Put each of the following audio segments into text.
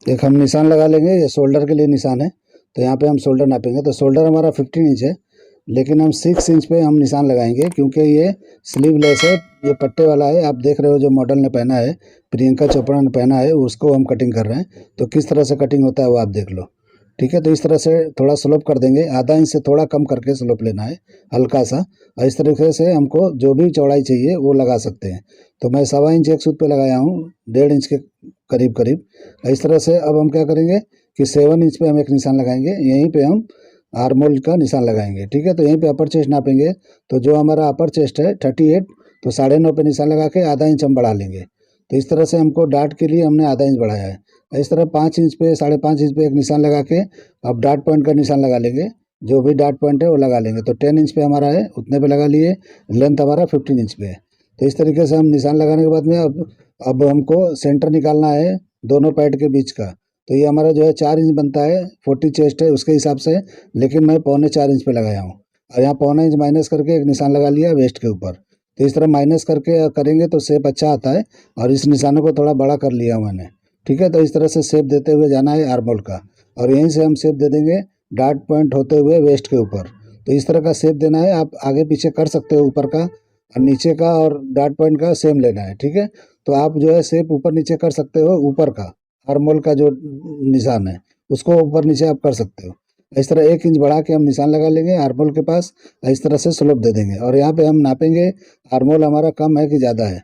एक हम निशान लगा लेंगे, ये शोल्डर के लिए निशान है। तो यहाँ पे हम शोल्डर नापेंगे, तो शोल्डर हमारा 15 इंच है, लेकिन हम 6 इंच पे हम निशान लगाएंगे क्योंकि ये स्लीवलेस है, ये पट्टे वाला है। आप देख रहे हो जो मॉडल ने पहना है, प्रियंका चोपड़ा ने पहना है, उसको हम कटिंग कर रहे हैं। तो किस तरह से कटिंग होता है वो आप देख लो। ठीक है, तो इस तरह से थोड़ा स्लोप कर देंगे, आधा इंच से थोड़ा कम करके स्लोप लेना है, हल्का सा। और इस तरीके से हमको जो भी चौड़ाई चाहिए वो लगा सकते हैं। तो मैं 1.25 इंच एक सूत पे लगाया हूँ, 1.5 इंच के करीब करीब। इस तरह से अब हम क्या करेंगे कि 7 इंच पे हम एक निशान लगाएंगे, यहीं पे हम आर्मोल का निशान लगाएंगे। ठीक है, तो यहीं पे अपर चेस्ट नापेंगे। तो जो हमारा अपर चेस्ट है 38, तो 9.5 पे निशान लगा के आधा इंच हम बढ़ा लेंगे। तो इस तरह से हमको डार्ट के लिए हमने आधा इंच बढ़ाया है। इस तरह 5 इंच पे 5.5 इंच पे एक निशान लगा के अब डार्ट पॉइंट का निशान लगा लेंगे। जो भी डार्ट पॉइंट है वो लगा लेंगे। तो 10 इंच पे हमारा है, उतने पे लगा लिए। लेंथ हमारा 15 इंच पे है। तो इस तरीके से हम निशान लगाने के बाद में अब हमको सेंटर निकालना है दोनों पैड के बीच का। तो ये हमारा जो है 4 इंच बनता है, 40 चेस्ट है उसके हिसाब से, लेकिन मैं 3.25 इंच पे लगाया हूँ। और यहाँ 0.25 इंच माइनस करके एक निशान लगा लिया वेस्ट के ऊपर। तो इस तरह माइनस करके करेंगे तो शेप अच्छा आता है। और इस निशानों को थोड़ा बड़ा कर लिया मैंने। ठीक है, तो इस तरह से शेप देते हुए जाना है आर्मोल का। और यहीं से हम शेप दे देंगे डार्ट पॉइंट होते हुए वेस्ट के ऊपर। तो इस तरह का शेप देना है, आप आगे पीछे कर सकते हो ऊपर का और नीचे का, और डार्ट पॉइंट का सेम लेना है। ठीक है, तो आप जो है शेप ऊपर नीचे कर सकते हो, ऊपर का आर्मोल का जो निशान है उसको ऊपर नीचे आप कर सकते हो। इस तरह 1 इंच बढ़ा के हम निशान लगा लेंगे आर्मोल के पास। इस तरह से स्लोप दे देंगे, और यहाँ पे हम नापेंगे आर्मोल हमारा कम है कि ज़्यादा है,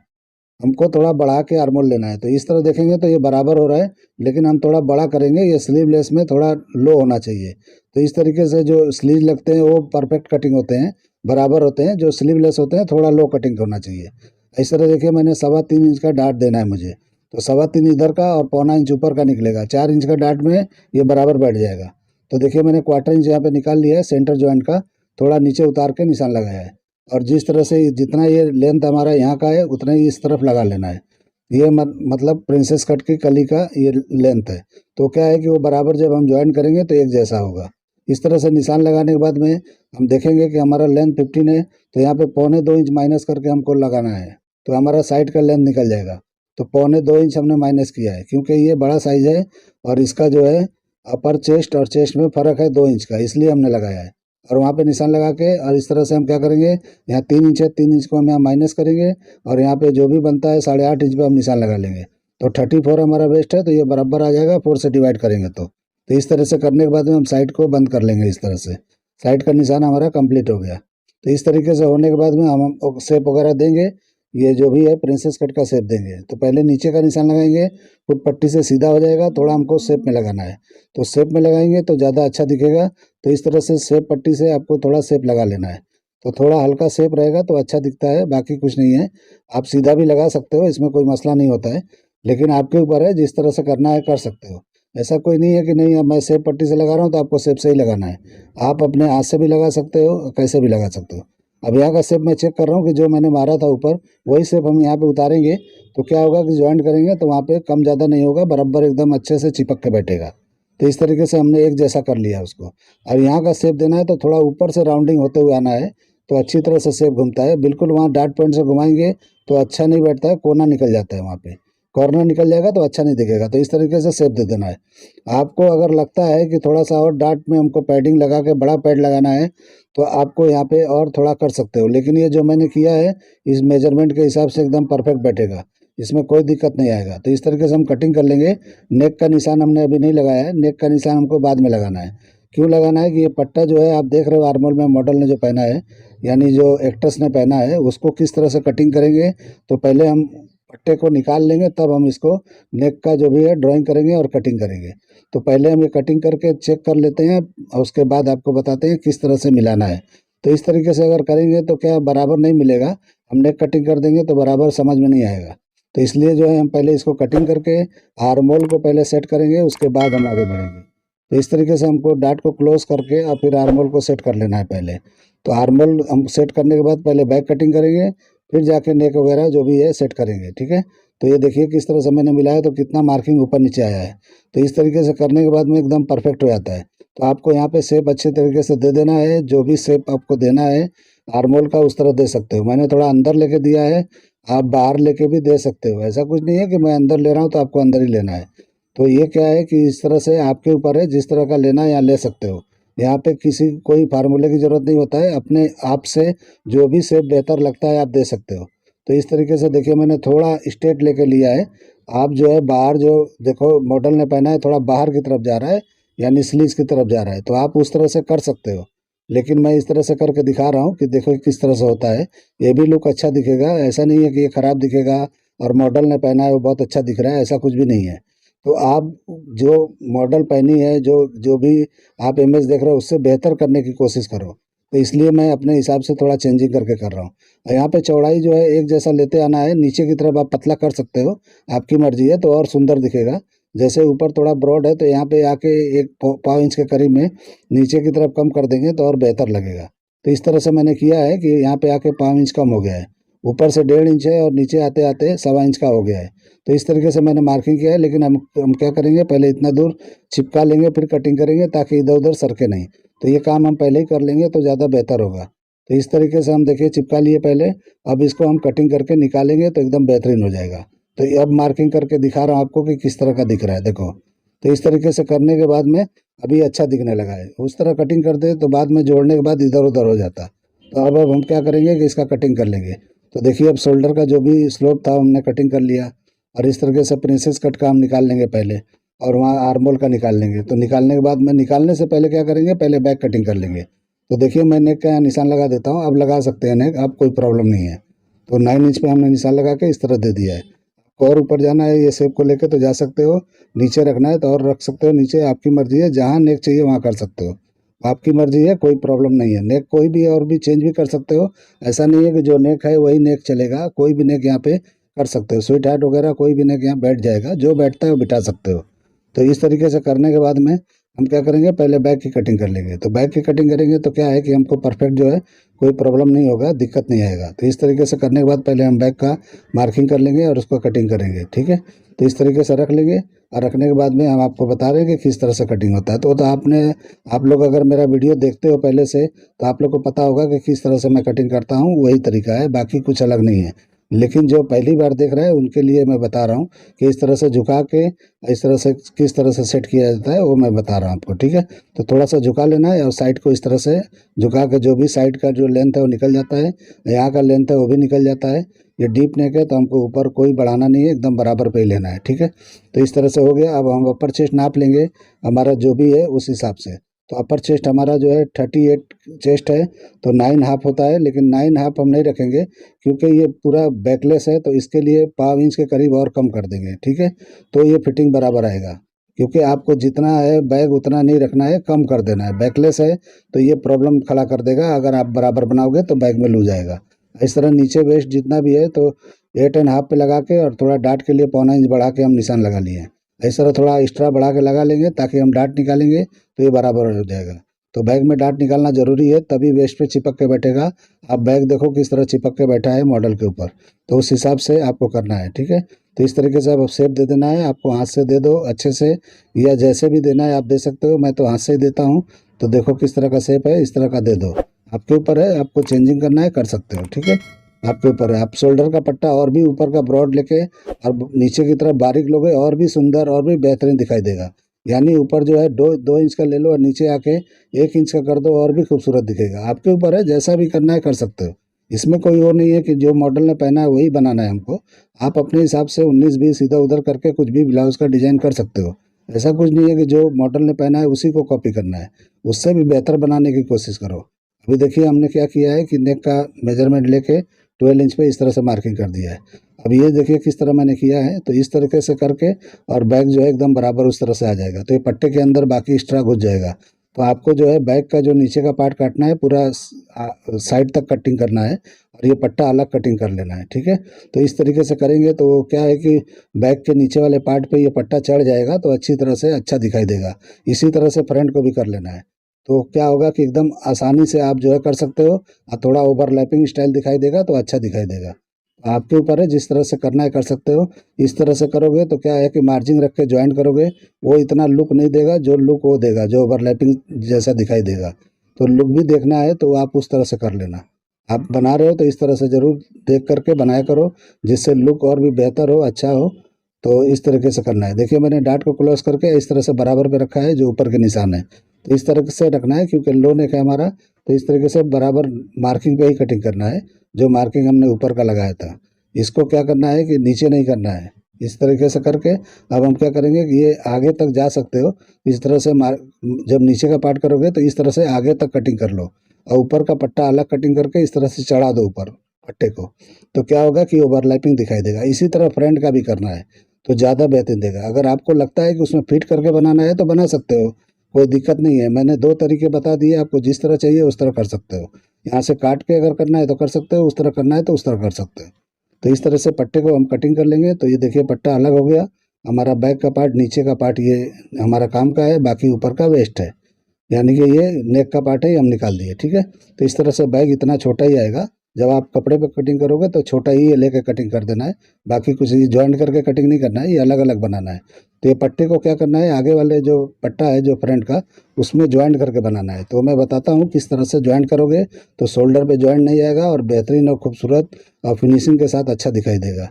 हमको थोड़ा बढ़ा के आर्मोल लेना है। तो इस तरह देखेंगे तो ये बराबर हो रहा है, लेकिन हम थोड़ा बड़ा करेंगे, ये स्लीवलेस में थोड़ा लो होना चाहिए। तो इस तरीके से जो स्लीव लगते हैं वो परफेक्ट कटिंग होते हैं, बराबर होते हैं। जो स्लीवलेस होते हैं थोड़ा लो कटिंग होना चाहिए। इस तरह देखिए, मैंने 3.25 इंच का डार्ट देना है मुझे। तो 3.25 इधर का और 0.25 इंच ऊपर का निकलेगा, 4 इंच का डार्ट में ये बराबर बैठ जाएगा। तो देखिए मैंने 1/4 इंच यहाँ पे निकाल लिया है सेंटर जॉइंट का, थोड़ा नीचे उतार के निशान लगाया है। और जिस तरह से जितना ये लेंथ हमारा यहाँ का है उतना ही इस तरफ लगा लेना है। ये मतलब प्रिंसेस कट की कली का ये लेंथ है। तो क्या है कि वो बराबर जब हम ज्वाइन करेंगे तो एक जैसा होगा। इस तरह से निशान लगाने के बाद में हम देखेंगे कि हमारा लेंथ 15 है, तो यहाँ पे 0.25 इंच माइनस करके हमको लगाना है। तो हमारा साइड का लेंथ निकल जाएगा। तो 0.25 इंच हमने माइनस किया है क्योंकि ये बड़ा साइज है, और इसका जो है अपर चेस्ट और चेस्ट में फ़र्क है 2 इंच का, इसलिए हमने लगाया है। और वहाँ पे निशान लगा के और इस तरह से हम क्या करेंगे, यहाँ 3 इंच है, 3 इंच को हम यहाँ माइनस करेंगे, और यहाँ पे जो भी बनता है 8.5 इंच पे हम निशान लगा लेंगे। तो 34 हमारा वेस्ट है, तो ये बराबर आ जाएगा 4 से डिवाइड करेंगे तो इस तरह से करने के बाद में हम साइड को बंद कर लेंगे। इस तरह से साइड का निशान हमारा कंप्लीट हो गया। तो इस तरीके से होने के बाद में हम शेप वगैरह देंगे, ये जो भी है प्रिंसेस कट का शेप देंगे। तो पहले नीचे का निशान लगाएंगे, फुट पट्टी से सीधा हो जाएगा, थोड़ा हमको शेप में लगाना है। तो शेप में लगाएंगे तो ज़्यादा अच्छा दिखेगा। तो इस तरह से शेप पट्टी से आपको थोड़ा शेप लगा लेना है। तो थोड़ा हल्का शेप रहेगा तो अच्छा दिखता है, बाकी कुछ नहीं है। आप सीधा भी लगा सकते हो, इसमें कोई मसला नहीं होता है, लेकिन आपके ऊपर है, जिस तरह से करना है कर सकते हो। ऐसा कोई नहीं है कि नहीं अब मैं शेप पट्टी से लगा रहा हूँ तो आपको शेप से ही लगाना है। आप अपने हाथ से भी लगा सकते हो, कैसे भी लगा सकते हो। अब यहाँ का शेप मैं चेक कर रहा हूँ कि जो मैंने मारा था ऊपर वही शेप हम यहाँ पे उतारेंगे। तो क्या होगा कि ज्वाइंट करेंगे तो वहाँ पे कम ज़्यादा नहीं होगा, बराबर एकदम अच्छे से चिपक के बैठेगा। तो इस तरीके से हमने एक जैसा कर लिया उसको। अब यहाँ का शेप देना है तो थोड़ा ऊपर से राउंडिंग होते हुए आना है, तो अच्छी तरह से शेप घूमता है। बिल्कुल वहाँ डार्ट पॉइंट से घुमाएंगे तो अच्छा नहीं बैठता है, कोना निकल जाता है, वहाँ पे कॉर्नर निकल जाएगा तो अच्छा नहीं दिखेगा। तो इस तरीके से शेप दे देना है। आपको अगर लगता है कि थोड़ा सा और डार्ट में हमको पैडिंग लगा के बड़ा पैड लगाना है तो आपको यहाँ पे और थोड़ा कर सकते हो, लेकिन ये जो मैंने किया है इस मेजरमेंट के हिसाब से एकदम परफेक्ट बैठेगा, इसमें कोई दिक्कत नहीं आएगा। तो इस तरीके से हम कटिंग कर लेंगे। नेक का निशान हमने अभी नहीं लगाया है, नेक का निशान हमको बाद में लगाना है। क्यों लगाना है कि ये पट्टा जो है आप देख रहे हो आर्मोल में मॉडल ने जो पहना है, यानी जो एक्ट्रेस ने पहना है, उसको किस तरह से कटिंग करेंगे। तो पहले हम पट्टे को निकाल लेंगे, तब हम इसको नेक का जो भी है ड्राइंग करेंगे और कटिंग करेंगे। तो पहले हम ये कटिंग करके चेक कर लेते हैं, और उसके बाद आपको बताते हैं किस तरह से मिलाना है। तो इस तरीके से अगर करेंगे तो क्या बराबर नहीं मिलेगा, हम नेक कटिंग कर देंगे तो बराबर समझ में नहीं आएगा। तो इसलिए जो है हम पहले इसको कटिंग करके आर्मोल को पहले सेट करेंगे, उसके बाद हम आगे बढ़ेंगे। तो इस तरीके से हमको डार्ट को क्लोज करके और फिर आर्मोल को सेट कर लेना है पहले। तो आर्मोल हम सेट करने के बाद पहले बैक कटिंग करेंगे, फिर जाके नेक वगैरह जो भी है सेट करेंगे। ठीक है, तो ये देखिए किस तरह से मैंने मिलाया तो कितना मार्किंग ऊपर नीचे आया है। तो इस तरीके से करने के बाद में एकदम परफेक्ट हो जाता है। तो आपको यहाँ पे शेप अच्छे तरीके से दे देना है, जो भी शेप आपको देना है आर्मोल का उस तरह दे सकते हो। मैंने थोड़ा अंदर लेके दिया है, आप बाहर लेके भी दे सकते हो। ऐसा कुछ नहीं है कि मैं अंदर ले रहा हूँ तो आपको अंदर ही लेना है। तो ये क्या है कि इस तरह से आपके ऊपर है, जिस तरह का लेना है यहाँ ले सकते हो। यहाँ पे किसी कोई फार्मूले की ज़रूरत नहीं होता है, अपने आप से जो भी शेप बेहतर लगता है आप दे सकते हो। तो इस तरीके से देखिए मैंने थोड़ा स्ट्रेट लेके लिया है। आप जो है बाहर जो देखो मॉडल ने पहना है थोड़ा बाहर की तरफ जा रहा है, यानी स्लीव्स की तरफ जा रहा है, तो आप उस तरह से कर सकते हो। लेकिन मैं इस तरह से करके दिखा रहा हूँ कि देखो किस तरह से होता है। ये भी लुक अच्छा दिखेगा, ऐसा नहीं है कि ये ख़राब दिखेगा और मॉडल ने पहना है वो बहुत अच्छा दिख रहा है, ऐसा कुछ भी नहीं है। तो आप जो मॉडल पहनी है, जो जो भी आप इमेज देख रहे हो उससे बेहतर करने की कोशिश करो। तो इसलिए मैं अपने हिसाब से थोड़ा चेंजिंग करके कर रहा हूँ। और यहाँ पे चौड़ाई जो है एक जैसा लेते आना है, नीचे की तरफ आप पतला कर सकते हो, आपकी मर्जी है, तो और सुंदर दिखेगा। जैसे ऊपर थोड़ा ब्रॉड है तो यहाँ पे आके एक पाव इंच के करीब में नीचे की तरफ कम कर देंगे तो और बेहतर लगेगा। तो इस तरह से मैंने किया है कि यहाँ पे आके पाव इंच कम हो गया है, ऊपर से 1.5 इंच है और नीचे आते आते 1.25 इंच का हो गया है। तो इस तरीके से मैंने मार्किंग किया है, लेकिन हम क्या करेंगे, पहले इतना दूर चिपका लेंगे फिर कटिंग करेंगे ताकि इधर उधर सरके नहीं। तो ये काम हम पहले ही कर लेंगे तो ज़्यादा बेहतर होगा। तो इस तरीके से हम देखिए चिपका लिए पहले, अब इसको हम कटिंग करके निकालेंगे तो एकदम बेहतरीन हो जाएगा। तो ये अब मार्किंग करके दिखा रहा हूँ आपको कि किस तरह का दिख रहा है, देखो। तो इस तरीके से करने के बाद में अभी अच्छा दिखने लगा है। उस तरह कटिंग करते तो बाद में जोड़ने के बाद इधर उधर हो जाता। तो अब हम क्या करेंगे कि इसका कटिंग कर लेंगे। तो देखिए अब शोल्डर का जो भी स्लोप था हमने कटिंग कर लिया, और इस तरीके से प्रिंसेस कट का हम निकाल लेंगे पहले, और वहाँ आर्म होल का निकाल लेंगे। तो निकालने के बाद में निकालने से पहले क्या करेंगे, पहले बैक कटिंग कर लेंगे। तो देखिए मैं नेक का यहाँ निशान लगा देता हूँ, अब लगा सकते हैं नेक, अब कोई प्रॉब्लम नहीं है। तो 9 इंच पे हमने निशान लगा के इस तरह दे दिया है। आपको और ऊपर जाना है ये शेप को लेके तो जा सकते हो, नीचे रखना है तो और रख सकते हो, नीचे आपकी मर्जी है, जहाँ नेक चाहिए वहाँ कर सकते हो, आपकी मर्जी है, कोई प्रॉब्लम नहीं है। नेक कोई भी और भी चेंज भी कर सकते हो, ऐसा नहीं है कि जो नेक है वही नेक चलेगा, कोई भी नेक यहाँ पे कर सकते हो। स्वीट हार्ट वगैरह कोई भी नेक यहाँ बैठ जाएगा, जो बैठता है वो बिठा सकते हो। तो इस तरीके से करने के बाद में हम क्या करेंगे, पहले बैक की कटिंग कर लेंगे। तो बैक की कटिंग करेंगे तो क्या है कि हमको परफेक्ट जो है कोई प्रॉब्लम नहीं होगा, दिक्कत नहीं आएगा। तो इस तरीके से करने के बाद पहले हम बैक का मार्किंग कर लेंगे और उसको कटिंग करेंगे, ठीक है। तो इस तरीके से रख लेंगे, और रखने के बाद में हम आपको बता रहे हैं कि किस तरह से कटिंग होता है। तो आप लोग अगर मेरा वीडियो देखते हो पहले से तो आप लोग को पता होगा कि किस तरह से मैं कटिंग करता हूँ, वही तरीका है, बाकी कुछ अलग नहीं है। लेकिन जो पहली बार देख रहे हैं उनके लिए मैं बता रहा हूँ कि इस तरह से झुका के इस तरह से किस तरह से सेट किया जाता है, वो मैं बता रहा हूँ आपको, ठीक है। तो थोड़ा सा झुका लेना है और साइड को इस तरह से झुका के जो भी साइड का जो लेंथ है वो निकल जाता है, यहाँ का लेंथ है वो भी निकल जाता है। ये डीप नेक है तो हमको ऊपर कोई बढ़ाना नहीं है, एकदम बराबर पे ही लेना है, ठीक है। तो इस तरह से हो गया। अब हम अपर चेस्ट नाप लेंगे हमारा जो भी है उस हिसाब से। तो अपर चेस्ट हमारा जो है 38 चेस्ट है, तो 9.5 होता है, लेकिन 9.5 हम नहीं रखेंगे क्योंकि ये पूरा बैकलेस है, तो इसके लिए पाव इंच के करीब और कम कर देंगे, ठीक है। तो ये फिटिंग बराबर आएगा, क्योंकि आपको जितना है बैग उतना नहीं रखना है, कम कर देना है। बैकलेस है तो ये प्रॉब्लम खड़ा कर देगा, अगर आप बराबर बनाओगे तो बैग में लूज आएगा। इस तरह नीचे वेस्ट जितना भी है तो 8.5 पे लगा के, और थोड़ा डाट के लिए 0.25 इंच बढ़ा के हम निशान लगा लिए हैं। इस तरह थोड़ा एक्स्ट्रा बढ़ा के लगा लेंगे ताकि हम डाट निकालेंगे तो ये बराबर हो जाएगा। तो बैग में डाट निकालना ज़रूरी है, तभी वेस्ट पे चिपक के बैठेगा। आप बैग देखो किस तरह चिपक के बैठा है मॉडल के ऊपर, तो उस हिसाब से आपको करना है, ठीक है। तो इस तरीके से अब शेप दे देना है, आपको हाथ से दे दो अच्छे से, या जैसे भी देना है आप दे सकते हो, मैं तो हाथ से ही देता हूँ। तो देखो किस तरह का शेप है, इस तरह का दे दो, आपके ऊपर है, आपको चेंजिंग करना है कर सकते हो, ठीक है। आपके ऊपर है, आप शोल्डर का पट्टा और भी ऊपर का ब्रॉड लेके और नीचे की तरफ बारीक लोगे और भी सुंदर और भी बेहतरीन दिखाई देगा। यानी ऊपर जो है 2 इंच का ले लो और नीचे आके 1 इंच का कर दो, और भी खूबसूरत दिखेगा। आपके ऊपर है, जैसा भी करना है कर सकते हो। इसमें कोई वो नहीं है कि जो मॉडल ने पहना है वही बनाना है हमको। आप अपने हिसाब से 19-20 इधर उधर करके कुछ भी ब्लाउज का डिजाइन कर सकते हो। ऐसा कुछ नहीं है कि जो मॉडल ने पहना है उसी को कॉपी करना है, उससे भी बेहतर बनाने की कोशिश करो। अभी देखिए हमने क्या किया है कि नेक का मेजरमेंट लेके 12 इंच पे इस तरह से मार्किंग कर दिया है। अब ये देखिए किस तरह मैंने किया है, तो इस तरीके से करके और बैक जो है एकदम बराबर उस तरह से आ जाएगा। तो ये पट्टे के अंदर बाकी एक्स्ट्रा घुस जाएगा। तो आपको जो है बैक का जो नीचे का पार्ट काटना है, पूरा साइड तक कटिंग करना है, और ये पट्टा अलग कटिंग कर लेना है, ठीक है। तो इस तरीके से करेंगे तो क्या है कि बैक के नीचे वाले पार्ट पे ये पट्टा चढ़ जाएगा, तो अच्छी तरह से अच्छा दिखाई देगा। इसी तरह से फ्रंट को भी कर लेना है। तो क्या होगा कि एकदम आसानी से आप जो है कर सकते हो, और थोड़ा ओवरलैपिंग स्टाइल दिखाई देगा तो अच्छा दिखाई देगा। आपके ऊपर है, जिस तरह से करना है कर सकते हो। इस तरह से करोगे तो क्या है कि मार्जिन रख के ज्वाइंट करोगे, वो इतना लुक नहीं देगा जो लुक वो देगा, जो ओवरलैपिंग जैसा दिखाई देगा। तो लुक भी देखना है तो आप उस तरह से कर लेना। आप बना रहे हो तो इस तरह से ज़रूर देख करके बनाया करो, जिससे लुक और भी बेहतर हो, अच्छा हो। तो इस तरीके से करना है। देखिए मैंने डाट को क्लोज करके इस तरह से बराबर पे रखा है जो ऊपर के निशान है, तो इस तरह से रखना है क्योंकि लो नेक है हमारा, तो इस तरीके से बराबर मार्किंग पे ही कटिंग करना है जो मार्किंग हमने ऊपर का लगाया था। इसको क्या करना है कि नीचे नहीं करना है। इस तरीके से करके अब हम क्या करेंगे कि ये आगे तक जा सकते हो, इस तरह से जब नीचे का पार्ट करोगे तो इस तरह से आगे तक कटिंग कर लो और ऊपर का पट्टा अलग कटिंग करके इस तरह से चढ़ा दो ऊपर पट्टे को, तो क्या होगा कि ओवरलैपिंग दिखाई देगा। इसी तरह फ्रंट का भी करना है तो ज़्यादा बेहतरीन देगा। अगर आपको लगता है कि उसमें फिट करके बनाना है तो बना सकते हो, कोई दिक्कत नहीं है। मैंने 2 तरीके बता दिए आपको, जिस तरह चाहिए उस तरह कर सकते हो। यहाँ से काट के अगर करना है तो कर सकते हो, उस तरह करना है तो उस तरह कर सकते हो। तो इस तरह से पट्टे को हम कटिंग कर लेंगे। तो ये देखिए पट्टा अलग हो गया, हमारा बैक का पार्ट, नीचे का पार्ट ये हमारा काम का है, बाकी ऊपर का वेस्ट है, यानी कि ये नेक का पार्ट है, ये हम निकाल दिए। ठीक है, तो इस तरह से बैग इतना छोटा ही आएगा। जब आप कपड़े पे कटिंग करोगे तो छोटा ही लेके कटिंग कर देना है, बाकी कुछ ज्वाइंट करके कटिंग नहीं करना है, ये अलग अलग बनाना है। तो ये पट्टे को क्या करना है, आगे वाले जो पट्टा है जो फ्रंट का, उसमें ज्वाइंट करके बनाना है। तो मैं बताता हूँ किस तरह से ज्वाइंट करोगे तो शोल्डर पे ज्वाइंट नहीं आएगा और बेहतरीन और खूबसूरत और फिनिशिंग के साथ अच्छा दिखाई देगा।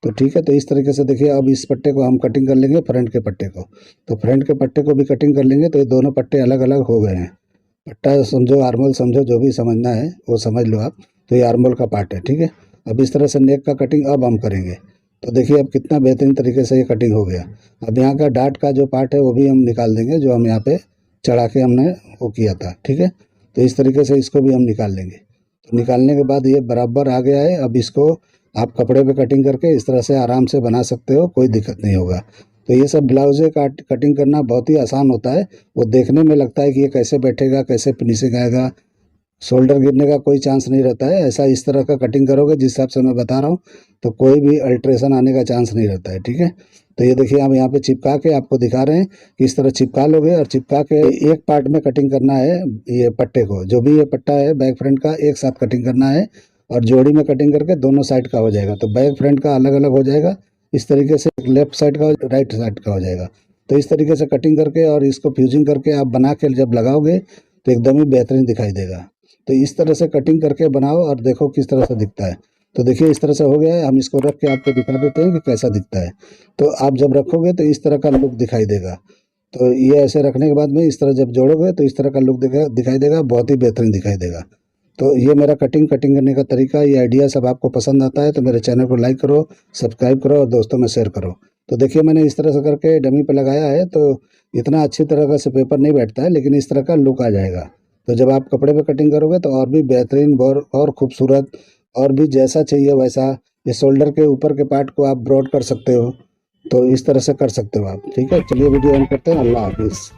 तो ठीक है, तो इस तरीके से देखिए अब इस पट्टे को हम कटिंग कर लेंगे फ्रंट के पट्टे को। तो फ्रंट के पट्टे को भी कटिंग कर लेंगे। तो ये दोनों पट्टे अलग अलग हो गए हैं। पट्टा समझो, आर्मोल समझो, जो भी समझना है वो समझ लो आप। तो ये आर्मोल का पार्ट है। ठीक है, अब इस तरह से नेक का कटिंग अब हम करेंगे। तो देखिए अब कितना बेहतरीन तरीके से ये कटिंग हो गया। अब यहाँ का डाट का जो पार्ट है वो भी हम निकाल देंगे, जो हम यहाँ पे चढ़ा के हमने वो किया था। ठीक है, तो इस तरीके से इसको भी हम निकाल लेंगे। तो निकालने के बाद ये बराबर आ गया है। अब इसको आप कपड़े पे कटिंग करके इस तरह से आराम से बना सकते हो, कोई दिक्कत नहीं होगा। तो ये सब ब्लाउज़े का कटिंग करना बहुत ही आसान होता है। वो देखने में लगता है कि ये कैसे बैठेगा, कैसे फिनिशिंग आएगा, शोल्डर गिरने का कोई चांस नहीं रहता है। ऐसा इस तरह का कटिंग करोगे जिस हिसाब से मैं बता रहा हूँ तो कोई भी अल्ट्रेशन आने का चांस नहीं रहता है। ठीक है, तो ये देखिए हम यहाँ पे चिपका के आपको दिखा रहे हैं कि इस तरह चिपका लोगे और चिपका के एक पार्ट में कटिंग करना है। ये पट्टे को, जो भी ये पट्टा है बैक फ्रंट का, एक साथ कटिंग करना है और जोड़ी में कटिंग करके दोनों साइड का हो जाएगा। तो बैक फ्रंट का अलग अलग हो जाएगा इस तरीके से, लेफ्ट साइड का राइट साइड का हो जाएगा। तो इस तरीके से कटिंग करके और इसको फ्यूजिंग करके आप बना के जब लगाओगे तो एकदम ही बेहतरीन दिखाई देगा। तो इस तरह से कटिंग करके बनाओ और देखो किस तरह से दिखता है। तो देखिए इस तरह से हो गया है। हम इसको रख के आपको दिखा देते हैं कि कैसा दिखता है। तो आप जब रखोगे तो इस तरह का लुक दिखाई देगा। तो ये ऐसे रखने के बाद में इस तरह जब जोड़ोगे तो इस तरह का लुक दिखाई देगा, बहुत ही बेहतरीन दिखाई देगा। तो ये मेरा कटिंग करने का तरीका, ये आइडिया सब आपको पसंद आता है तो मेरे चैनल को लाइक करो, सब्सक्राइब करो और दोस्तों में शेयर करो। तो देखिए मैंने इस तरह से करके डमी पे लगाया है। तो इतना अच्छी तरह का से पेपर नहीं बैठता है, लेकिन इस तरह का लुक आ जाएगा। तो जब आप कपड़े पे कटिंग करोगे तो और भी बेहतरीन और खूबसूरत और भी जैसा चाहिए वैसा, ये शोल्डर के ऊपर के पार्ट को आप ब्रॉड कर सकते हो। तो इस तरह से कर सकते हो आप। ठीक है, चलिए वीडियो एंड करते हैं। अल्लाह हाफिज़।